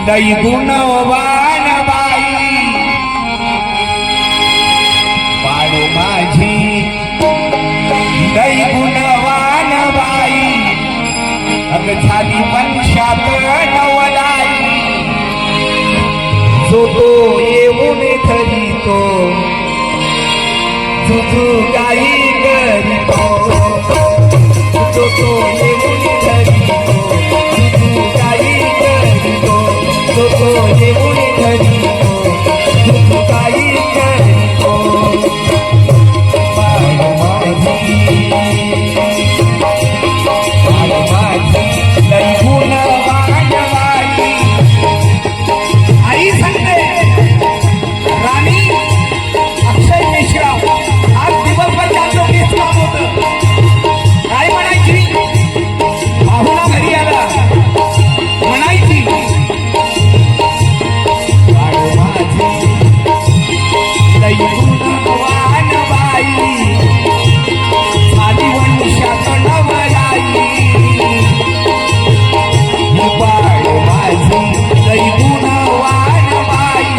लई गुणवान बाई बाळू माझी लई गुणवान बाई अग झाली वंशात नवलाई जो तो येऊन धरितो तुझू काही करीतो जो तो येऊन धरितो तुझू काही करीतो जो तो येऊन धरितो तुझू काही करीतो बाळ माझी लई गुणवान बाई आई सांगते राणी अक्षय मिश्रा आज दिवसभर जातो मीच काम होतं काय म्हणायची पाहुणा घरी आला म्हणायची बाळ माझी लई गुणवान बाई आधी वंशात नवलाई बाळ माझी लई गुणवान बाई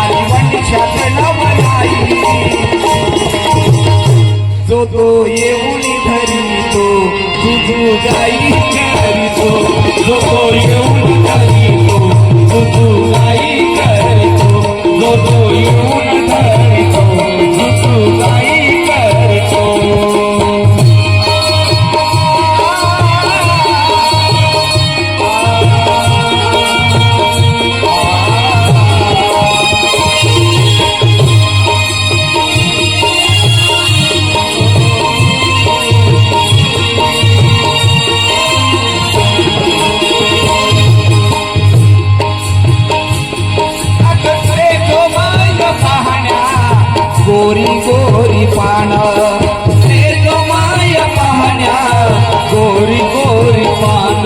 आधी वंशात नवलाई जो तो येऊन धरितो तुझू गाई करीतो जो तो येऊन धरितो तुझू गाई करीतो जो तो येऊन धरितो तुझू गाई करीतो गोरी गोरी पान रे जो माय पाहण्या गोरी गोरी पान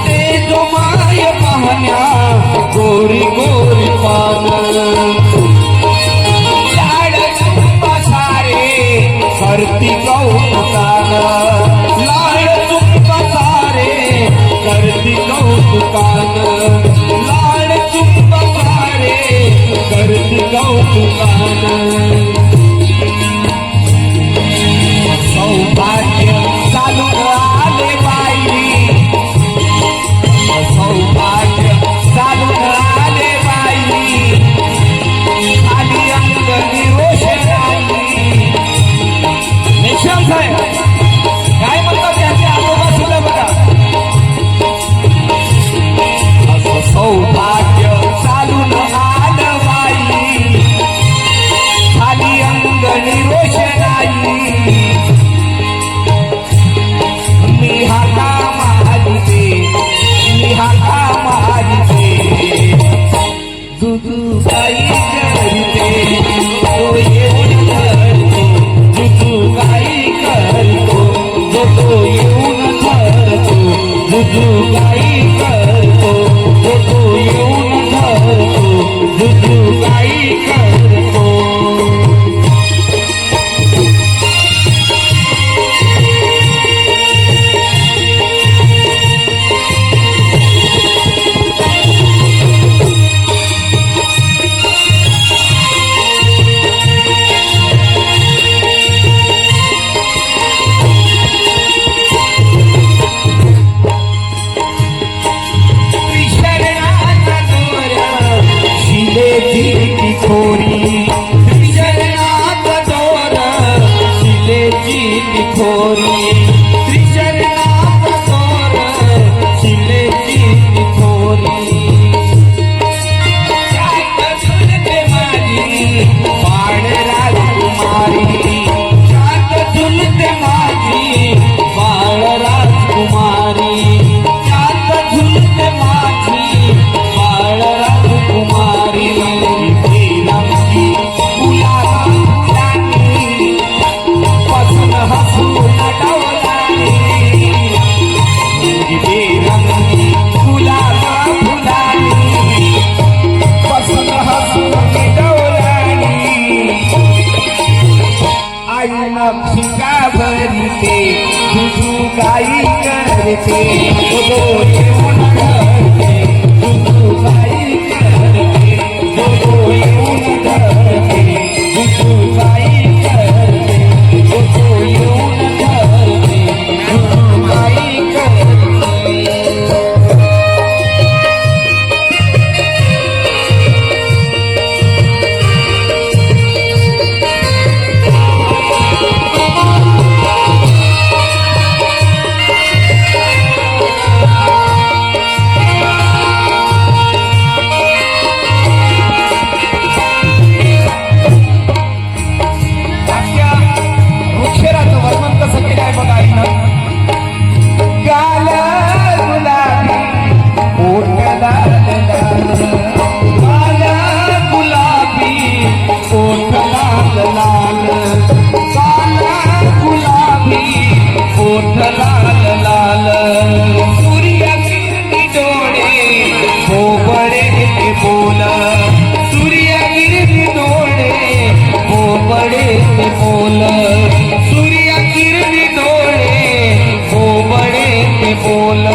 रे जो माय पाहण्या गोरी गोरी पान लाड चुंबा सारे करती कौतुकान लाड चुंबा सारे करती कौतुकान लाड चुंबा सारे करती कौतुकान सौभाग्य चालून आले बाई सौभाग्य चालून आले बाई खाली अंगणी रोषणाई निशाम साहेब काय म्हणतात त्याचे आजोबा सुद्धा बघा असं सौभाग्य चालून आलं बाई खाली अंगणी रोषणाई मी हाका मारते तुझू काही करते तो येऊन धरतो तुझू काही करतो जो तो येऊन धरतो तुझू काही करतो जो तो येऊन धरतो तुझू काही करतो खोरी त्रिशरणात दोर शिलेची खोरी त्रिशरणात दोर शिलेची खोरी चात झुलते माझी बाळ राजकुमारी चात झुलते माझी बाळ राजकुमारी चात झुलते माझी बाळ राजकुमारी भरते तुझू गाई करते बोल सूर्या किरणी डोळे बोबडे ते बोल सूर्या किरणी डोळे बोबडे ते बोल सूर्या किरणी डोळे बोबडे ते बोल